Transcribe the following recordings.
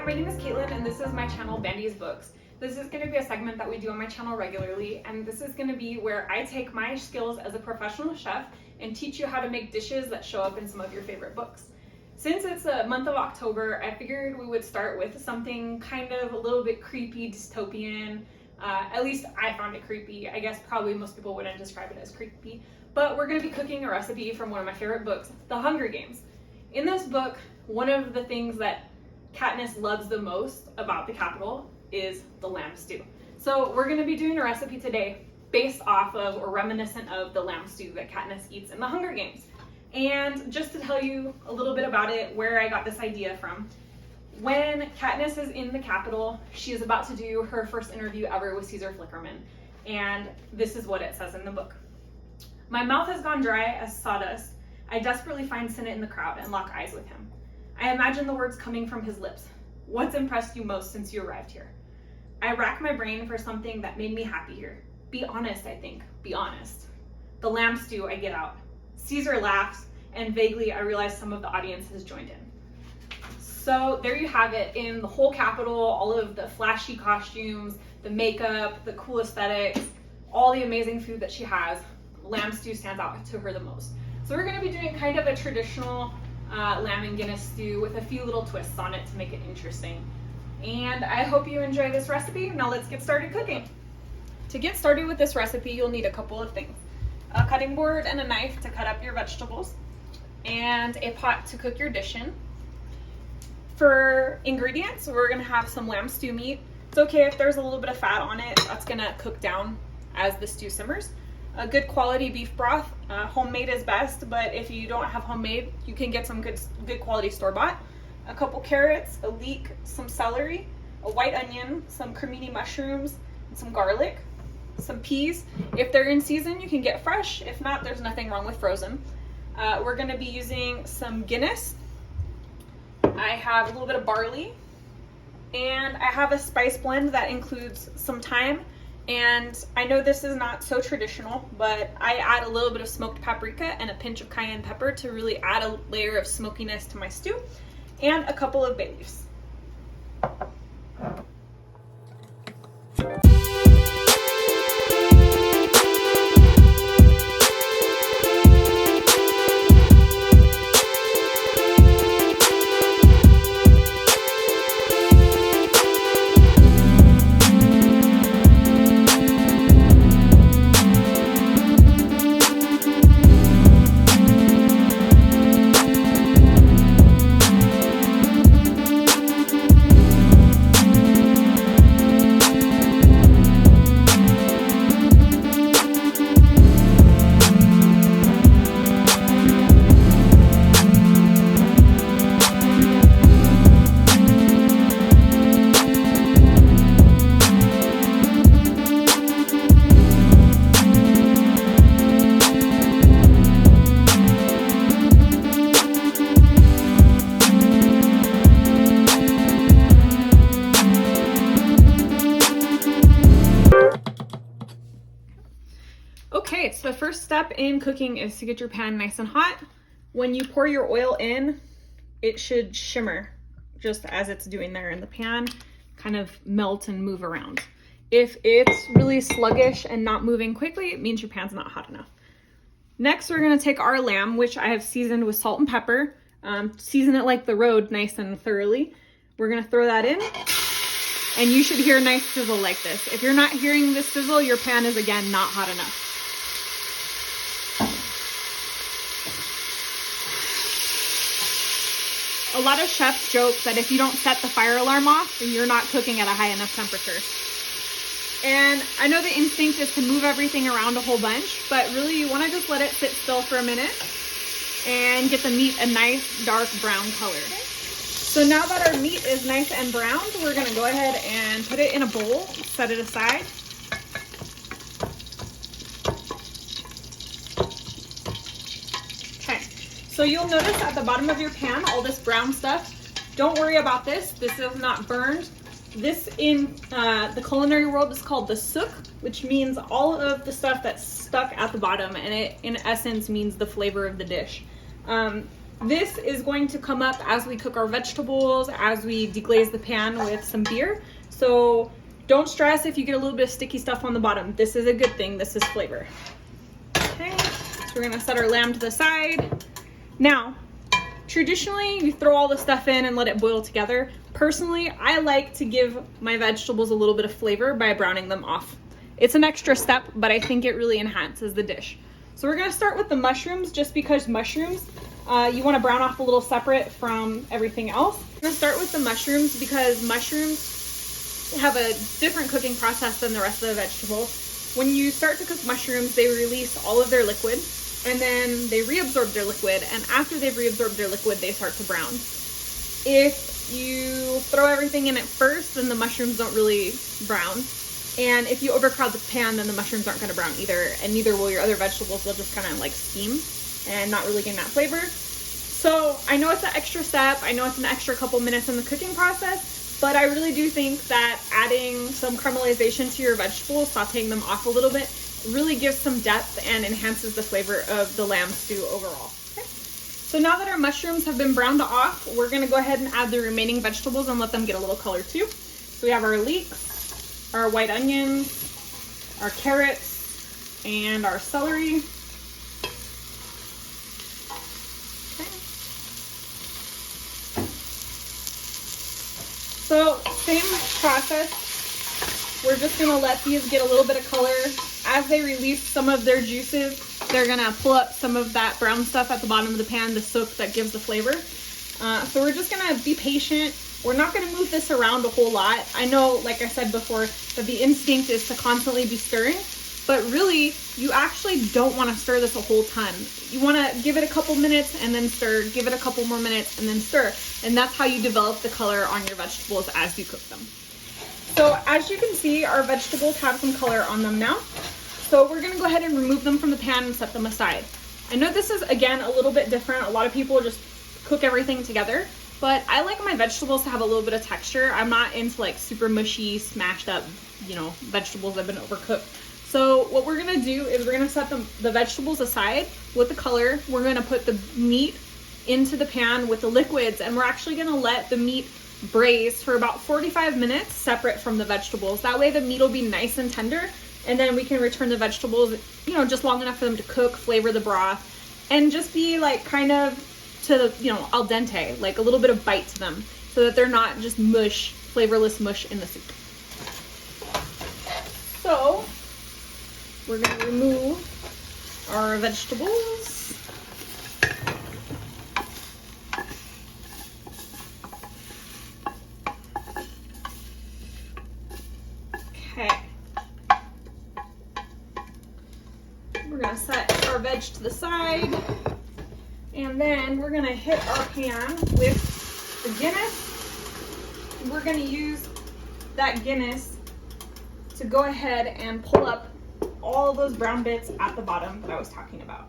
my name is Caitlin and this is my channel, Bandy's Books. This is going to be a segment that we do on my channel regularly, and this is going to be where I take my skills as a professional chef and teach you how to make dishes that show up in some of your favorite books. Since it's a month of October, I figured we would start with something kind of a little bit creepy, dystopian. At least I found it creepy. I guess probably most people wouldn't describe it as creepy. But we're going to be cooking a recipe from one of my favorite books, The Hunger Games. In this book, one of the things that Katniss loves the most about the capital is the lamb stew. So we're going to be doing a recipe today based off of or reminiscent of the lamb stew that Katniss eats in The Hunger Games. And just to tell you a little bit about it, where I got this idea from, when Katniss is in the capital, she is about to do her first interview ever with Caesar Flickerman. And this is what it says in the book. My mouth has gone dry as sawdust. I desperately find Sinnott in the crowd and lock eyes with him. I imagine the words coming from his lips. What's impressed you most since you arrived here? I rack my brain for something that made me happy here. Be honest, I think. Be honest. The lamb stew, I get out. Caesar laughs, and vaguely I realize some of the audience has joined in. So there you have it, in the whole capital, all of the flashy costumes, the makeup, the cool aesthetics, all the amazing food that she has, lamb stew stands out to her the most. So we're going to be doing kind of a traditional lamb and Guinness stew with a few little twists on it to make it interesting. And I hope you enjoy this recipe. Now let's get started cooking. To get started with this recipe, you'll need a couple of things. A cutting board and a knife to cut up your vegetables, and a pot to cook your dish in. For ingredients, we're going to have some lamb stew meat. It's okay if there's a little bit of fat on it. That's going to cook down as the stew simmers. A good quality beef broth. Homemade is best, but if you don't have homemade, you can get some good quality store-bought. A couple carrots, a leek, some celery, a white onion, some Crimini mushrooms, and some garlic, some peas. If they're in season, you can get fresh. If not, there's nothing wrong with frozen. We're going to be using some Guinness. I have a little bit of barley, and I have a spice blend that includes some thyme. And I know this is not so traditional, but I add a little bit of smoked paprika and a pinch of cayenne pepper to really add a layer of smokiness to my stew, and a couple of bay leaves. Okay, so the first step in cooking is to get your pan nice and hot. When you pour your oil in, it should shimmer just as it's doing there in the pan, kind of melt and move around. If it's really sluggish and not moving quickly, it means your pan's not hot enough. Next, we're gonna take our lamb, which I have seasoned with salt and pepper. Season it like the road, nice and thoroughly. We're gonna throw that in, and you should hear a nice sizzle like this. If you're not hearing this sizzle, your pan is again not hot enough. A lot of chefs joke that if you don't set the fire alarm off, then you're not cooking at a high enough temperature. And I know the instinct is to move everything around a whole bunch, but really you want to just let it sit still for a minute and get the meat a nice dark brown color. So now that our meat is nice and browned, we're going to go ahead and put it in a bowl, set it aside. So you'll notice at the bottom of your pan, all this brown stuff. Don't worry about this. This is not burned. This in the culinary world is called the sook, which means all of the stuff that's stuck at the bottom, and it in essence means the flavor of the dish. This is going to come up as we cook our vegetables, as we deglaze the pan with some beer. So don't stress if you get a little bit of sticky stuff on the bottom. This is a good thing. This is flavor. Okay, so we're gonna set our lamb to the side. Now, traditionally, you throw all the stuff in and let it boil together. Personally, I like to give my vegetables a little bit of flavor by browning them off. It's an extra step, but I think it really enhances the dish. So we're gonna start with the mushrooms, just because mushrooms, you wanna brown off a little separate from everything else. I'm gonna start with the mushrooms because mushrooms have a different cooking process than the rest of the vegetables. When you start to cook mushrooms, they release all of their liquid, and then they reabsorb their liquid, and after they've reabsorbed their liquid, they start to brown. If you throw everything in at first, then the mushrooms don't really brown. And if you overcrowd the pan, then the mushrooms aren't gonna brown either, and neither will your other vegetables. They'll just kind of like steam and not really getting that flavor. So I know it's an extra step, I know it's an extra couple minutes in the cooking process, but I really do think that adding some caramelization to your vegetables, sauteing them off a little bit, really gives some depth and enhances the flavor of the lamb stew overall. Okay. So now that our mushrooms have been browned off, we're gonna go ahead and add the remaining vegetables and let them get a little color too. So we have our leeks, our white onions, our carrots, and our celery. So same process, we're just gonna let these get a little bit of color. As they release some of their juices, they're gonna pull up some of that brown stuff at the bottom of the pan, the soak that gives the flavor. So we're just gonna be patient. We're not gonna move this around a whole lot. I know, like I said before, that the instinct is to constantly be stirring, but really, you actually don't wanna stir this a whole ton. You wanna give it a couple minutes and then stir, give it a couple more minutes and then stir. And that's how you develop the color on your vegetables as you cook them. So as you can see, our vegetables have some color on them now. So we're gonna go ahead and remove them from the pan and set them aside. I know this is, again, a little bit different. A lot of people just cook everything together, but I like my vegetables to have a little bit of texture. I'm not into like super mushy, smashed up, vegetables that have been overcooked. So what we're gonna do is we're gonna set the vegetables aside with the color. We're gonna put the meat into the pan with the liquids, and we're actually gonna let the meat braise for about 45 minutes separate from the vegetables. That way the meat will be nice and tender, and then we can return the vegetables, just long enough for them to cook, flavor the broth, and just be like kind of to the, al dente, like a little bit of bite to them, so that they're not just mush, flavorless mush in the soup. So we're gonna remove our vegetables. Okay. We're gonna set our veg to the side, and then we're gonna hit our pan with the Guinness. We're gonna use that Guinness to go ahead and pull up all those brown bits at the bottom that I was talking about.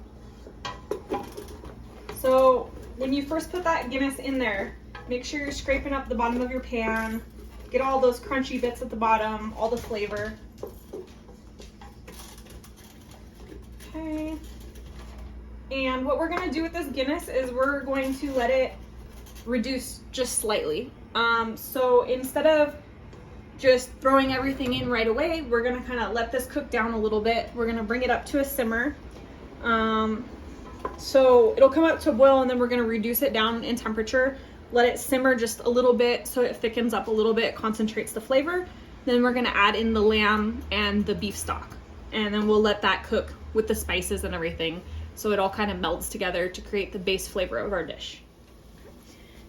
So when you first put that Guinness in there, make sure you're scraping up the bottom of your pan, get all those crunchy bits at the bottom, all the flavor. Okay. And what we're gonna do with this Guinness is we're going to let it reduce just slightly. So instead of just throwing everything in right away, we're gonna kind of let this cook down a little bit. We're gonna bring it up to a simmer. So it'll come up to a boil, and then we're gonna reduce it down in temperature, let it simmer just a little bit so it thickens up a little bit, concentrates the flavor. Then we're gonna add in the lamb and the beef stock, and then we'll let that cook with the spices and everything, so it all kind of melts together to create the base flavor of our dish.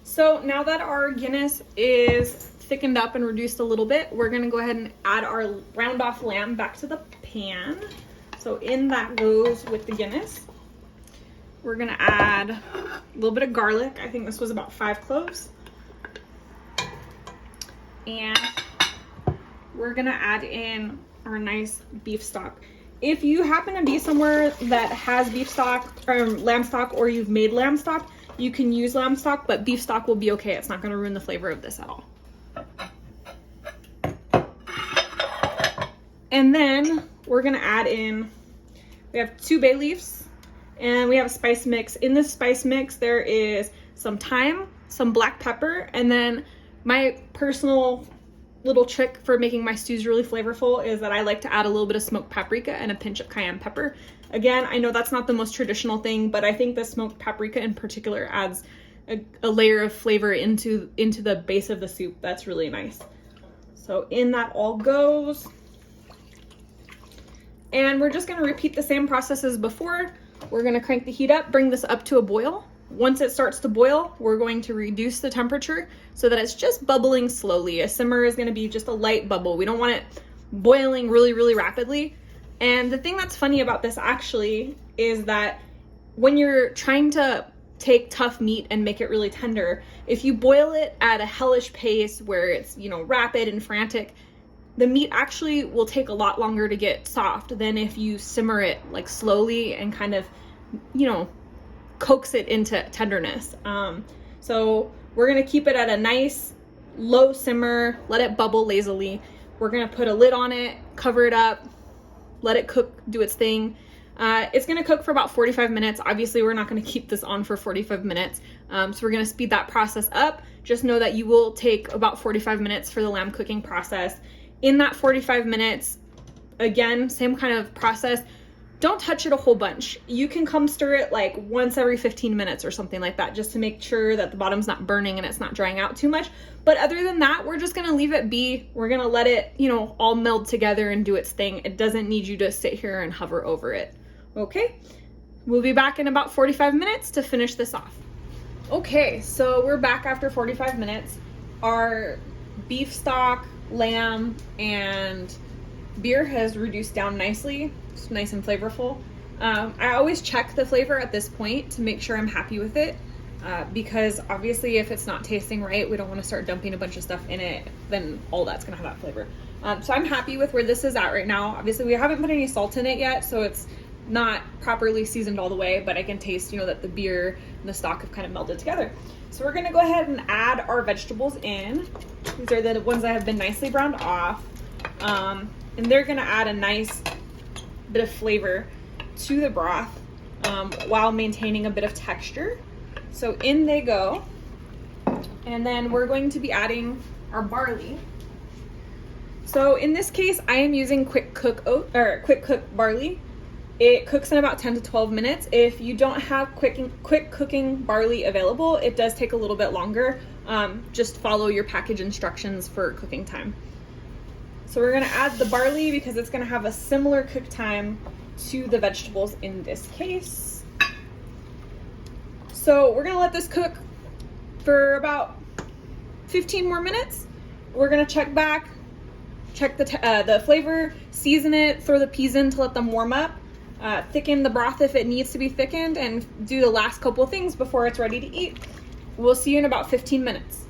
So now that our Guinness is thickened up and reduced a little bit, we're gonna go ahead and add our round off lamb back to the pan. So in that goes with the Guinness. We're gonna add a little bit of garlic. I think this was about 5 cloves. And we're gonna add in our nice beef stock. If you happen to be somewhere that has beef stock or lamb stock, or you've made lamb stock, you can use lamb stock, but beef stock will be okay. It's not gonna ruin the flavor of this at all. And then we're gonna add in, we have 2 bay leaves, And we have a spice mix. In this spice mix, there is some thyme, some black pepper, and then my personal little trick for making my stews really flavorful is that I like to add a little bit of smoked paprika and a pinch of cayenne pepper. Again, I know that's not the most traditional thing, but I think the smoked paprika in particular adds a layer of flavor into the base of the soup. That's really nice. So in that all goes. And we're just gonna repeat the same process as before. We're gonna crank the heat up, bring this up to a boil. Once it starts to boil, we're going to reduce the temperature so that it's just bubbling slowly. A simmer is gonna be just a light bubble. We don't want it boiling really, really rapidly. And the thing that's funny about this actually is that when you're trying to take tough meat and make it really tender, if you boil it at a hellish pace where it's, you know, rapid and frantic, the meat actually will take a lot longer to get soft than if you simmer it like slowly and kind of, you know, coax it into tenderness. So we're gonna keep it at a nice low simmer, let it bubble lazily. We're gonna put a lid on it, cover it up, let it cook, do its thing. It's gonna cook for about 45 minutes. Obviously, we're not gonna keep this on for 45 minutes. So we're gonna speed that process up. Just know that you will take about 45 minutes for the lamb cooking process. In that 45 minutes, again, same kind of process. Don't touch it a whole bunch. You can come stir it like once every 15 minutes or something like that, just to make sure that the bottom's not burning and it's not drying out too much. But other than that, we're just gonna leave it be. We're gonna let it, you know, all meld together and do its thing. It doesn't need you to sit here and hover over it. Okay, we'll be back in about 45 minutes to finish this off. Okay, so we're back after 45 minutes. Our beef stock, lamb, and beer has reduced down nicely. It's nice and flavorful. I always check the flavor at this point to make sure I'm happy with it, because obviously if it's not tasting right, we don't want to start dumping a bunch of stuff in it, then all that's gonna have that flavor. So I'm happy with where this is at right now. Obviously we haven't put any salt in it yet, so it's not properly seasoned all the way, but I can taste, you know, that the beer and the stock have kind of melded together. So we're gonna go ahead and add our vegetables in. These are the ones that have been nicely browned off. And they're gonna add a nice bit of flavor to the broth while maintaining a bit of texture. So in they go. And then we're going to be adding our barley. So in this case, I am using quick cook barley. It cooks in about 10 to 12 minutes. If you don't have quick cooking barley available, it does take a little bit longer. Just follow your package instructions for cooking time. So we're gonna add the barley because it's gonna have a similar cook time to the vegetables in this case. So we're gonna let this cook for about 15 more minutes. We're gonna check back, check the flavor, season it, throw the peas in to let them warm up. Thicken the broth if it needs to be thickened, and do the last couple of things before it's ready to eat. We'll see you in about 15 minutes.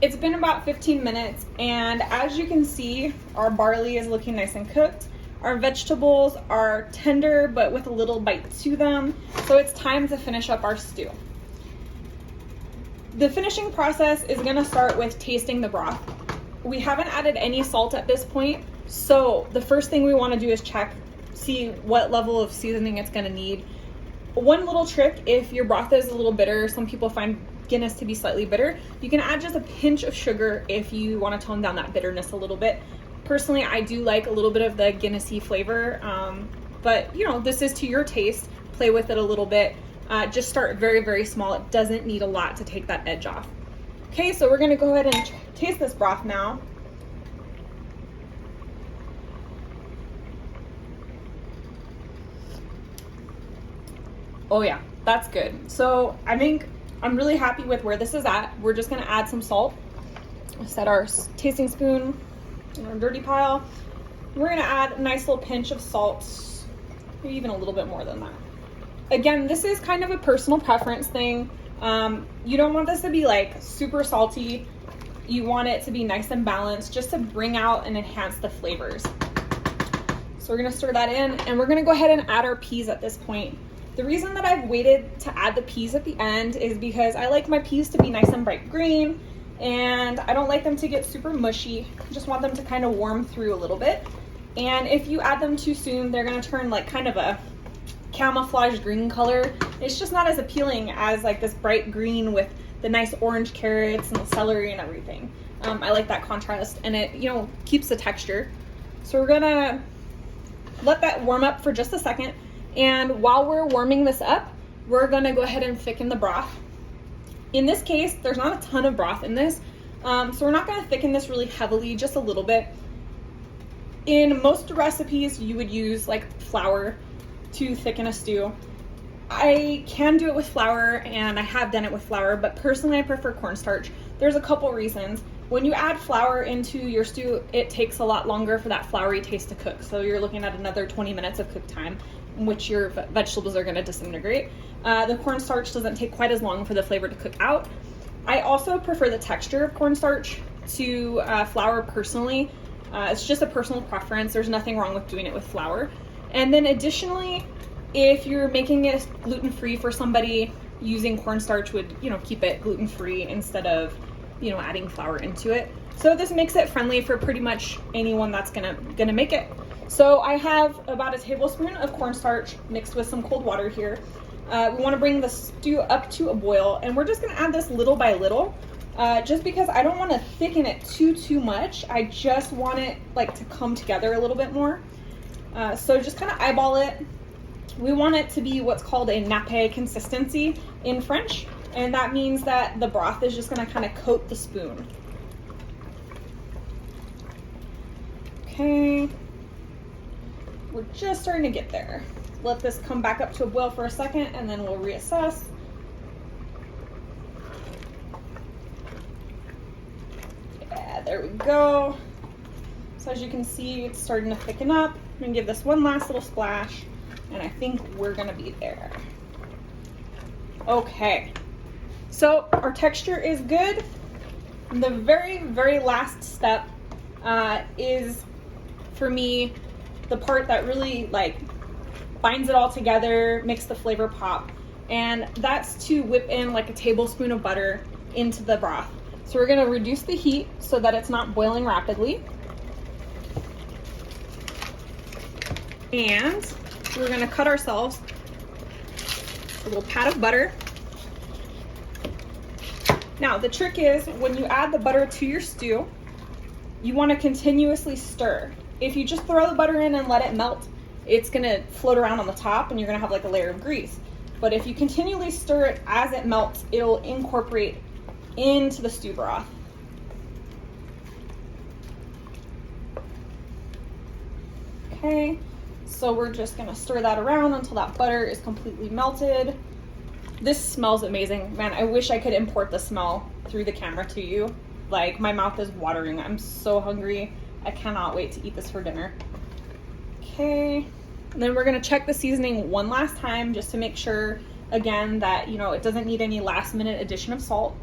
It's been about 15 minutes, and as you can see, our barley is looking nice and cooked. Our vegetables are tender, but with a little bite to them. So it's time to finish up our stew. The finishing process is gonna start with tasting the broth. We haven't added any salt at this point. So the first thing we want to do is check, see what level of seasoning it's going to need. One little trick, if your broth is a little bitter, some people find Guinness to be slightly bitter, you can add just a pinch of sugar if you want to tone down that bitterness a little bit. Personally, I do like a little bit of the Guinnessy flavor, but you know, this is to your taste. Play with it a little bit. Just start very, very small. It doesn't need a lot to take that edge off. Okay, so we're going to go ahead and taste this broth now. Oh yeah, that's good. So I think I'm really happy with where this is at. We're just gonna add some salt. Set our tasting spoon in our dirty pile. We're gonna add a nice little pinch of salt, maybe even a little bit more than that. Again, this is kind of a personal preference thing. You don't want this to be like super salty. You want it to be nice and balanced, just to bring out and enhance the flavors. So we're gonna stir that in, and we're gonna go ahead and add our peas at this point. The reason that I've waited to add the peas at the end is because I like my peas to be nice and bright green, and I don't like them to get super mushy. I just want them to kind of warm through a little bit. And if you add them too soon, they're gonna turn like kind of a camouflage green color. It's just not as appealing as like this bright green with the nice orange carrots and the celery and everything. I like that contrast, and it, you know, keeps the texture. So we're gonna let that warm up for just a second. And while we're warming this up, we're gonna go ahead and thicken the broth. In this case, there's not a ton of broth in this, so we're not gonna thicken this really heavily, just a little bit. In most recipes, you would use like flour to thicken a stew. I can do it with flour, and I have done it with flour, but personally I prefer cornstarch. There's a couple reasons. When you add flour into your stew, it takes a lot longer for that floury taste to cook. So you're looking at another 20 minutes of cook time, in which your vegetables are gonna disintegrate. The cornstarch doesn't take quite as long for the flavor to cook out. I also prefer the texture of cornstarch to flour personally. It's just a personal preference. There's nothing wrong with doing it with flour. And then additionally, if you're making it gluten-free for somebody, using cornstarch would, you know, keep it gluten-free instead of, you know, adding flour into it. So this makes it friendly for pretty much anyone that's gonna make it. So I have about a tablespoon of cornstarch mixed with some cold water here. We want to bring the stew up to a boil, and we're just gonna add this little by little, just because I don't want to thicken it too much. I just want it like to come together a little bit more. So just kind of eyeball it. We want it to be what's called a nappe consistency in French, and that means that the broth is just going to kind of coat the spoon. Okay, we're just starting to get there. Let this come back up to a boil for a second, and then we'll reassess. Yeah, there we go. So as you can see, it's starting to thicken up. I'm gonna give this one last little splash, and I think we're gonna be there. Okay, so our texture is good. The very last step is, for me, the part that really like binds it all together, makes the flavor pop, and that's to whip in like a tablespoon of butter into the broth. So we're gonna reduce the heat so that it's not boiling rapidly. And we're gonna cut ourselves a little pat of butter. Now the trick is, when you add the butter to your stew, you wanna continuously stir. If you just throw the butter in and let it melt, it's gonna float around on the top and you're gonna have like a layer of grease. But if you continually stir it as it melts, it'll incorporate into the stew broth. Okay. So we're just gonna stir that around until that butter is completely melted. This smells amazing. Man, I wish I could import the smell through the camera to you. Like, my mouth is watering. I'm so hungry. I cannot wait to eat this for dinner. Okay, and then we're gonna check the seasoning one last time just to make sure, again, that, you know, it doesn't need any last minute addition of salt.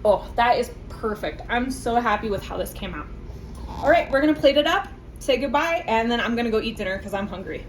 Oh, that is perfect. I'm so happy with how this came out. All right, we're gonna plate it up, say goodbye, and then I'm gonna go eat dinner because I'm hungry.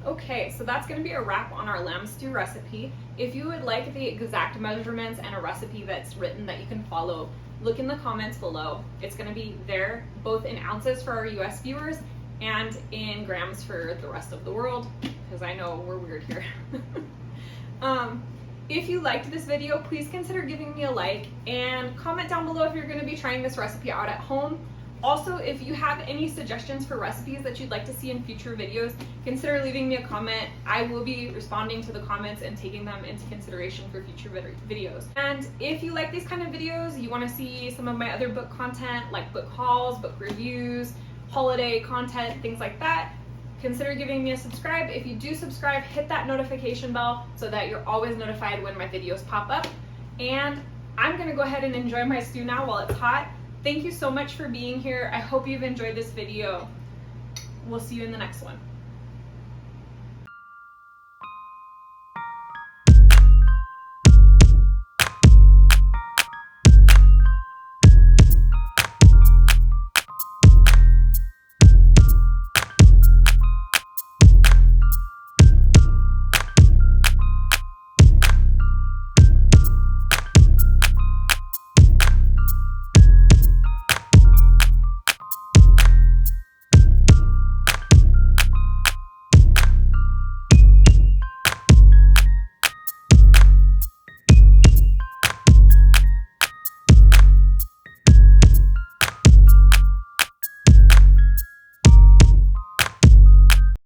Okay, so that's gonna be a wrap on our lamb stew recipe. If you would like the exact measurements and a recipe that's written that you can follow, look in the comments below. It's gonna be there, both in ounces for our US viewers and in grams for the rest of the world, because I know we're weird here. If you liked this video, please consider giving me a like and comment down below if you're gonna be trying this recipe out at home. Also, if you have any suggestions for recipes that you'd like to see in future videos, consider leaving me a comment. I will be responding to the comments and taking them into consideration for future videos. And if you like these kind of videos, you want to see some of my other book content, like book hauls, book reviews, holiday content, things like that, consider giving me a subscribe. If you do subscribe, hit that notification bell so that you're always notified when my videos pop up. And I'm gonna go ahead and enjoy my stew now while it's hot. Thank you so much for being here. I hope you've enjoyed this video. We'll see you in the next one.